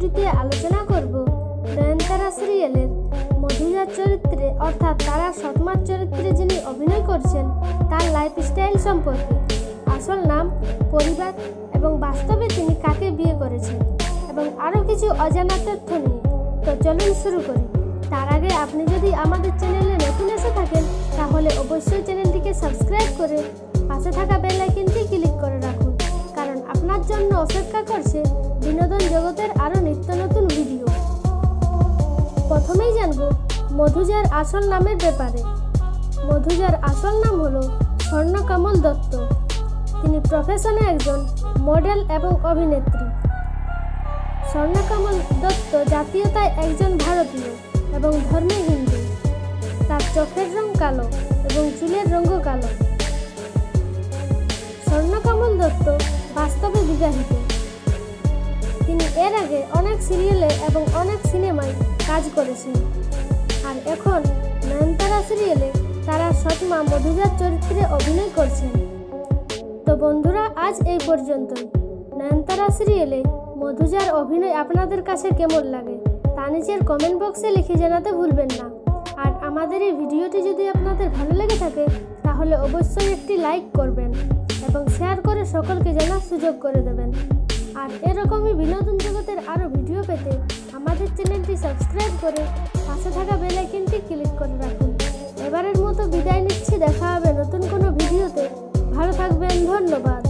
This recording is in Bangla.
ভিডিওটিতে আলোচনা করব নয়নতারা সিরিয়ালের মধুজার চরিত্রে অর্থাৎ তারা সৎমার চরিত্রে যিনি অভিনয় করছেন তার লাইফস্টাইল সম্পর্কে। আসল নাম, পরিবার এবং বাস্তবে তিনি কাকে বিয়ে করেছেন এবং আরও কিছু অজানা তথ্য নিয়ে। তো চলুন শুরু করি। তার আগে আপনি যদি আমাদের চ্যানেলে নতুন এসে থাকেন তাহলে অবশ্যই চ্যানেলটিকে সাবস্ক্রাইব করে পাশে থাকা বেল আইকনটি ক্লিক করে রাখুন, কারণ আপনার জন্য অপেক্ষা করছে বিনোদন জগতের আরও নিত্য নতুন ভিডিও। প্রথমেই জানব মধুজার আসল নামের ব্যাপারে। মধুজার আসল নাম হলো স্বর্ণকমল দত্ত। তিনি প্রফেশনে একজন মডেল এবং অভিনেত্রী। স্বর্ণকমল দত্ত জাতীয়তায় একজন ভারতীয় এবং ধর্মে হিন্দু। তার চোখের রং কালো এবং চুলের রঙও কালো। স্বর্ণকমল দত্ত বাস্তবে বিবাহিত। তিনি এর আগে অনেক সিরিয়ালে এবং অনেক সিনেমায় কাজ করেছেন, আর এখন নয়নতারা সিরিয়ালে তারা সৎমা মধুজার চরিত্রে অভিনয় করছেন। তো বন্ধুরা, আজ এই পর্যন্তই। নয়নতারা সিরিয়ালে মধুজার অভিনয় আপনাদের কাছে কেমন লাগে তা নিচের কমেন্ট বক্সে লিখে জানাতে ভুলবেন না। আর আমাদের এই ভিডিওটি যদি আপনাদের ভালো লেগে থাকে তাহলে অবশ্যই একটি লাইক করবেন এবং শেয়ার করে সকলকে জানার সুযোগ করে দেবেন। আর এরকমই বিনোদন জগতের আরও ভিডিও পেতে আমাদের চ্যানেলটি সাবস্ক্রাইব করে পাশে থাকা বেল আইকনটি ক্লিক করে রাখুন। এবারের মতো বিদায় নিচ্ছি, দেখা হবে নতুন কোনো ভিডিওতে। ভালো থাকবেন, ধন্যবাদ।